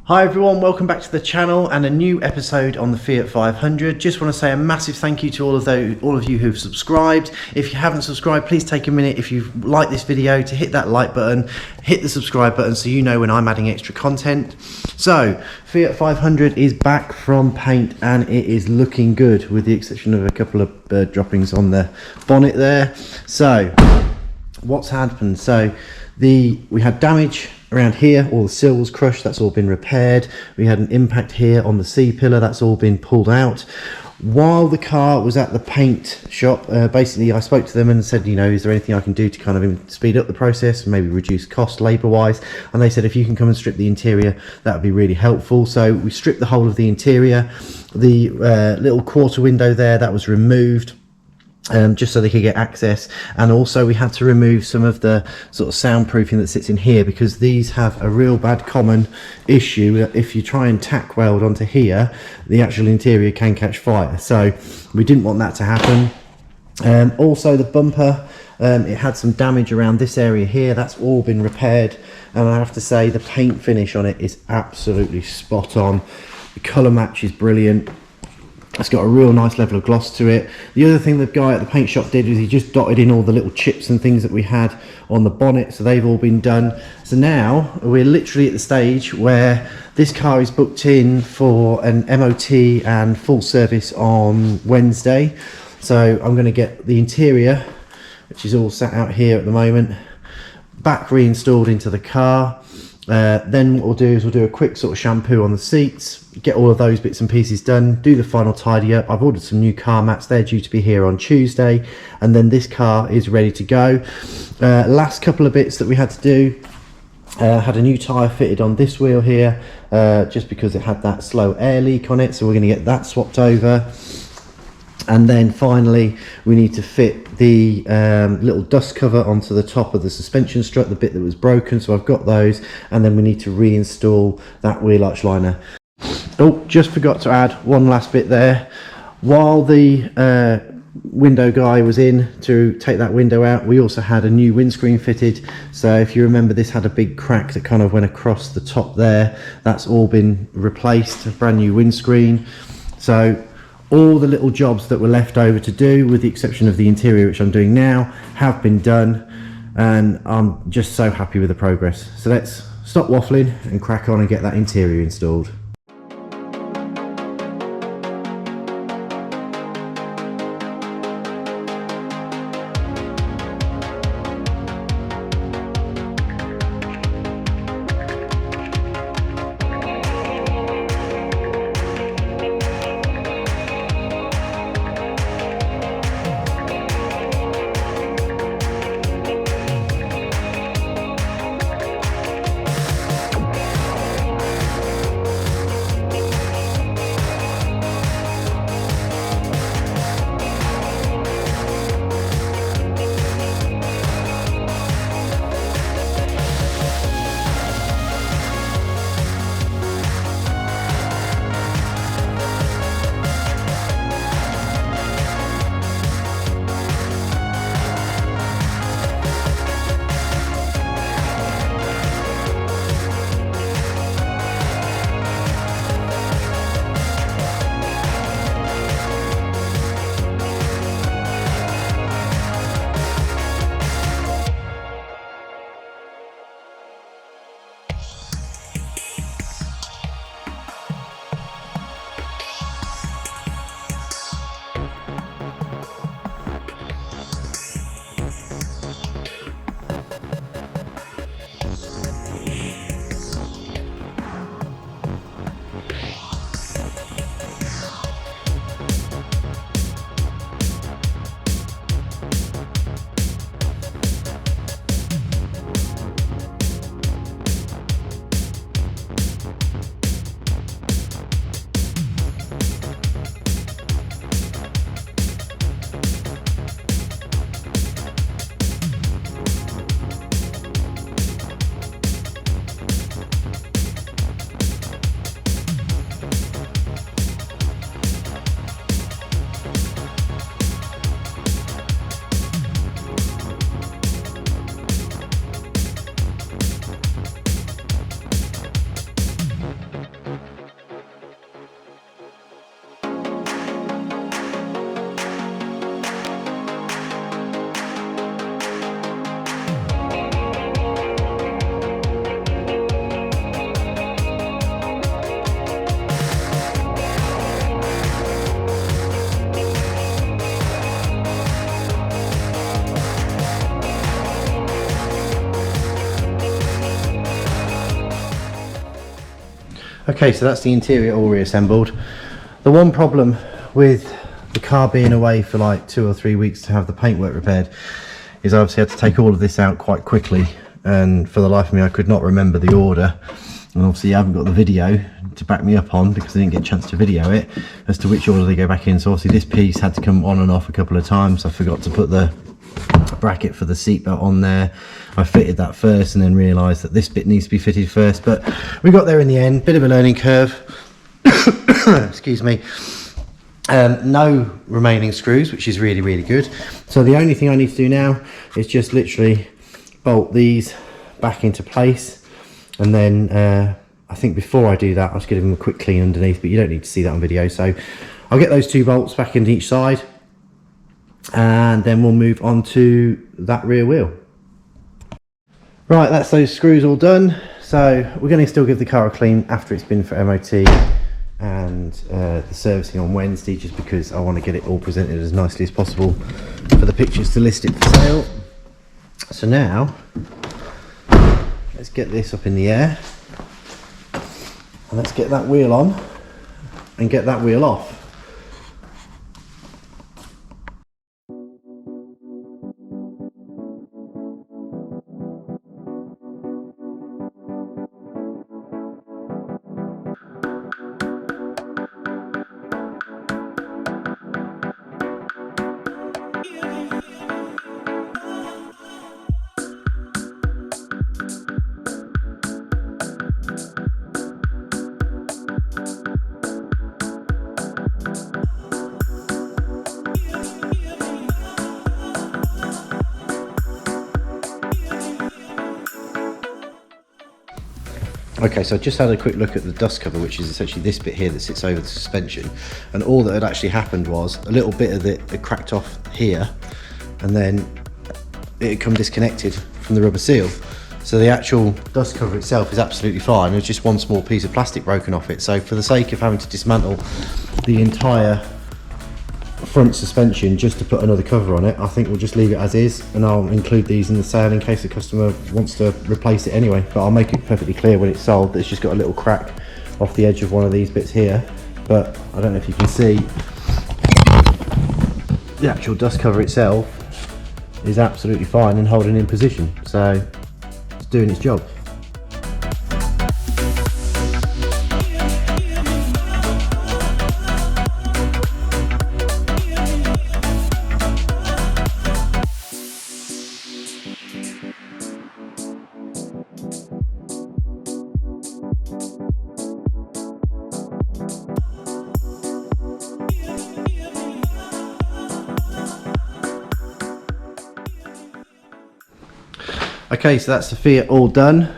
Hi everyone, welcome back to the channel and a new episode on the Fiat 500. Just want to say a massive thank you to all of you who've subscribed. If you haven't subscribed, please take a minute, if you've liked this video, to hit that like button, hit the subscribe button so you know when I'm adding extra content. So, Fiat 500 is back from paint and it is looking good, with the exception of a couple of bird droppings on the bonnet there. So, what's happened? So, we had damage around here, all the sill was crushed, that's all been repaired. We had an impact here on the C-pillar, that's all been pulled out. While the car was at the paint shop, basically I spoke to them and said, you know, is there anything I can do to kind of speed up the process and maybe reduce cost labour-wise? And they said, if you can come and strip the interior, that would be really helpful. So we stripped the whole of the interior. The little quarter window there, that was removed. Just so they could get access, and also we had to remove some of the sort of soundproofing that sits in here, because these have a real bad common issue that if you try and tack weld onto here, the actual interior can catch fire. So we didn't want that to happen. Also the bumper, it had some damage around this area here, that's all been repaired, and I have to say the paint finish on it is absolutely spot on. The colour match is brilliant. It's got a real nice level of gloss to it. The other thing the guy at the paint shop did was he just dotted in all the little chips and things that we had on the bonnet, so they've all been done. So now we're literally at the stage where this car is booked in for an MOT and full service on Wednesday. So I'm going to get the interior, which is all sat out here at the moment, back reinstalled into the car. Then what we'll do is we'll do a quick sort of shampoo on the seats, get all of those bits and pieces done, do the final tidy up. I've ordered some new car mats, they're due to be here on Tuesday, and then this car is ready to go. Last couple of bits that we had to do, had a new tyre fitted on this wheel here, just because it had that slow air leak on it, so we're going to get that swapped over. And then finally we need to fit the little dust cover onto the top of the suspension strut, the bit that was broken, so I've got those. And then we need to reinstall that wheel arch liner. Oh, just forgot to add one last bit there. While the window guy was in to take that window out, we also had a new windscreen fitted. So if you remember, this had a big crack that kind of went across the top there. That's all been replaced, a brand new windscreen. So all the little jobs that were left over to do, with the exception of the interior, which I'm doing now, have been done, and I'm just so happy with the progress. So let's stop waffling and crack on and get that interior installed. Okay, so that's the interior all reassembled. The one problem with the car being away for like 2 or 3 weeks to have the paintwork repaired is I obviously had to take all of this out quite quickly, and for the life of me I could not remember the order, and obviously I haven't got the video to back me up on because I didn't get a chance to video it as to which order they go back in. So obviously this piece had to come on and off a couple of times. I forgot to put the bracket for the seatbelt on there. I fitted that first and then realised that this bit needs to be fitted first, but we got there in the end. Bit of a learning curve. Excuse me. No remaining screws, which is really good. So the only thing I need to do now is just literally bolt these back into place, and then I think before I do that I'll just give them a quick clean underneath, but you don't need to see that on video. So I'll get those 2 bolts back into each side, and then we'll move on to that rear wheel. Right, that's those screws all done. So we're going to still give the car a clean after it's been for MOT and the servicing on Wednesday, just because I want to get it all presented as nicely as possible for the pictures to list it for sale. So now let's get this up in the air, and let's get that wheel on and get that wheel off. Okay, so I just had a quick look at the dust cover, which is essentially this bit here that sits over the suspension, and all that had actually happened was a little bit of it cracked off here, and then it had come disconnected from the rubber seal. So the actual dust cover itself is absolutely fine. There's just one small piece of plastic broken off it. So for the sake of having to dismantle the entire front suspension just to put another cover on it, I think we'll just leave it as is, and I'll include these in the sale in case the customer wants to replace it anyway. But I'll make it perfectly clear when it's sold that it's just got a little crack off the edge of one of these bits here, but I don't know if you can see the actual dust cover itself is absolutely fine and holding in position, so it's doing its job. Okay, so that's the Fiat all done.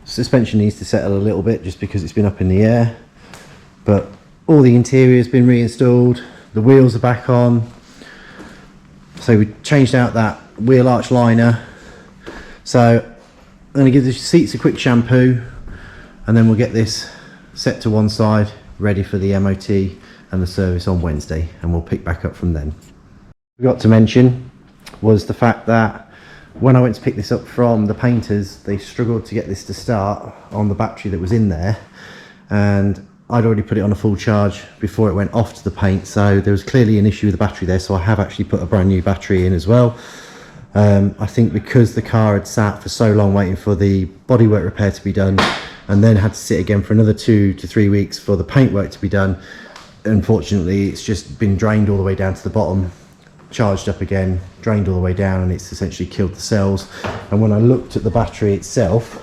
Suspension needs to settle a little bit just because it's been up in the air, but all the interior has been reinstalled, the wheels are back on. So we changed out that wheel arch liner. So I'm going to give the seats a quick shampoo, and then we'll get this set to one side, ready for the MOT and the service on Wednesday, and we'll pick back up from then. Forgot to mention was the fact that when I went to pick this up from the painters, they struggled to get this to start on the battery that was in there, and I'd already put it on a full charge before it went off to the paint, so there was clearly an issue with the battery there. So I have actually put a brand new battery in as well. I think because the car had sat for so long waiting for the bodywork repair to be done, and then had to sit again for another 2 to 3 weeks for the paintwork to be done, unfortunately it's just been drained all the way down to the bottom, charged up again, drained all the way down, and it's essentially killed the cells. And when I looked at the battery itself,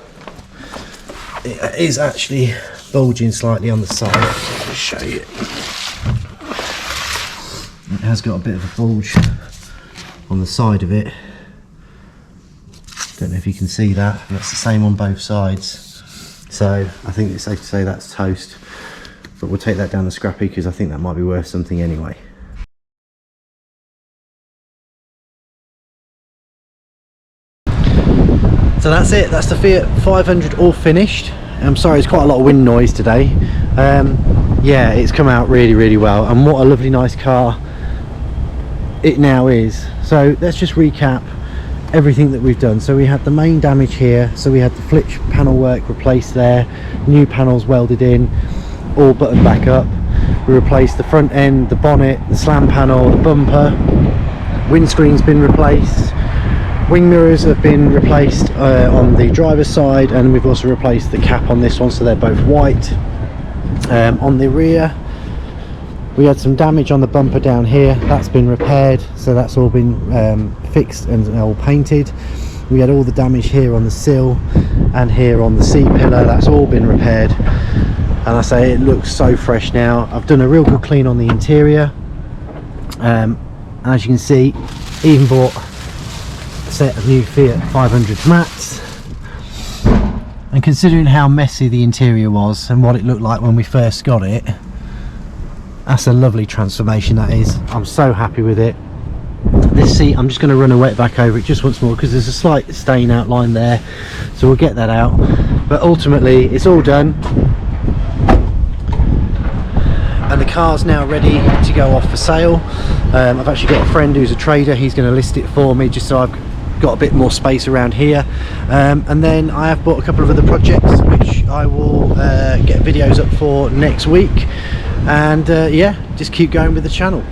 it is actually bulging slightly on the side. I'll just show you. It has got a bit of a bulge on the side of it. Don't know if you can see that. That's the same on both sides. So I think it's safe to say that's toast, but we'll take that down the scrappy because I think that might be worth something anyway. So that's it, that's the Fiat 500 all finished. I'm sorry, it's quite a lot of wind noise today. Yeah, it's come out really well, and what a lovely nice car it now is. So let's just recap everything that we've done. So we had the main damage here, so we had the flitch panel work replaced there, new panels welded in, all buttoned back up. We replaced the front end, the bonnet, the slam panel, the bumper, windscreen's been replaced, wing mirrors have been replaced on the driver's side, and we've also replaced the cap on this one, so they're both white. On the rear we had some damage on the bumper down here, that's been repaired, so that's all been fixed and all painted. We had all the damage here on the sill and here on the C-pillar, that's all been repaired, and I say it looks so fresh now. I've done a real good clean on the interior, as you can see, even bought a set of new Fiat 500 mats. And considering how messy the interior was and what it looked like when we first got it, that's a lovely transformation, that is. I'm so happy with it. This seat, I'm just going to run a wet back over it just once more because there's a slight stain outline there, so we'll get that out. But ultimately it's all done, and the car's now ready to go off for sale. I've actually got a friend who's a trader, he's going to list it for me just so I've got a bit more space around here. And then I have bought a couple of other projects which I will get videos up for next week, and yeah, just keep going with the channel.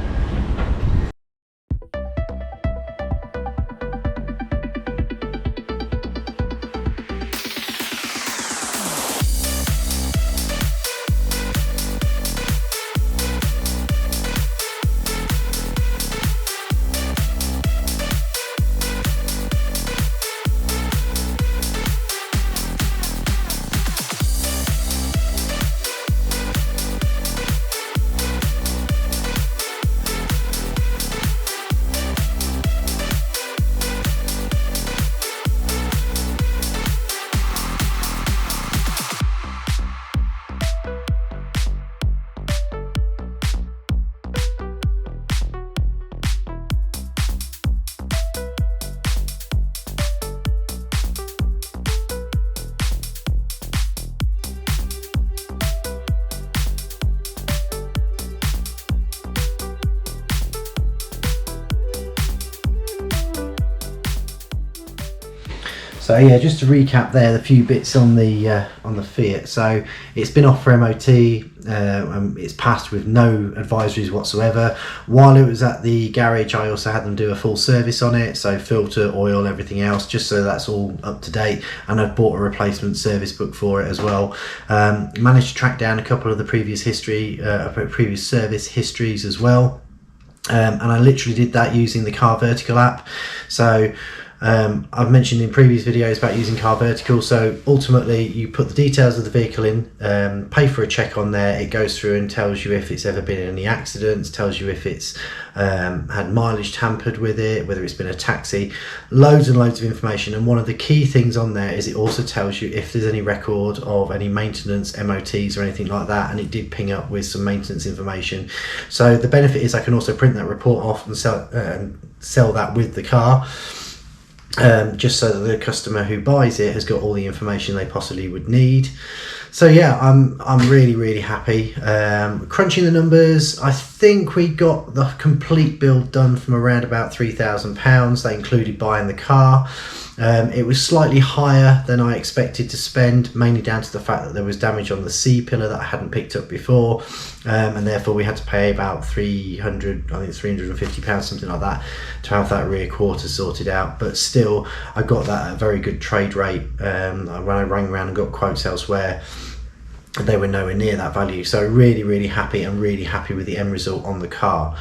So yeah, just to recap there, the few bits on the Fiat. So it's been off for MOT, it's passed with no advisories whatsoever. While it was at the garage, I also had them do a full service on it, so filter, oil, everything else, just so that's all up to date. And I've bought a replacement service book for it as well. Managed to track down a couple of the previous service histories as well, and I literally did that using the Car Vertical app. So I've mentioned in previous videos about using Car Vertical. So ultimately you put the details of the vehicle in, pay for a check on there, it goes through and tells you if it's ever been in any accidents, tells you if it's had mileage tampered with it, whether it's been a taxi, loads and loads of information. And one of the key things on there is it also tells you if there's any record of any maintenance, MOTs or anything like that, and it did ping up with some maintenance information. So the benefit is I can also print that report off and sell that with the car, just so that the customer who buys it has got all the information they possibly would need. So yeah, I'm really happy. Crunching the numbers, I think we got the complete build done from around about £3,000. That included buying the car. It was slightly higher than I expected to spend, mainly down to the fact that there was damage on the C-pillar that I hadn't picked up before, and therefore we had to pay about £350, something like that, to have that rear quarter sorted out. But still, I got that at a very good trade rate. When I rang around and got quotes elsewhere, they were nowhere near that value. So really happy, and really happy with the end result on the car.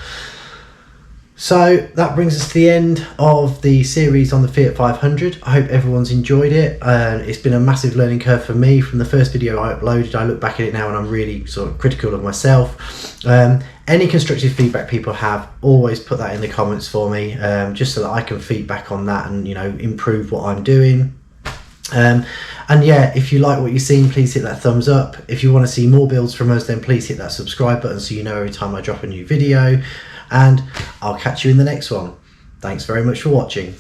So that brings us to the end of the series on the Fiat 500. I hope everyone's enjoyed it. It's been a massive learning curve for me. From the first video I uploaded, I look back at it now and I'm really sort of critical of myself. Any constructive feedback people have, always put that in the comments for me, just so that I can feedback on that and, you know, improve what I'm doing. And yeah, if you like what you've seen, please hit that thumbs up. If you want to see more builds from us, then please hit that subscribe button so you know every time I drop a new video. And I'll catch you in the next one. Thanks very much for watching.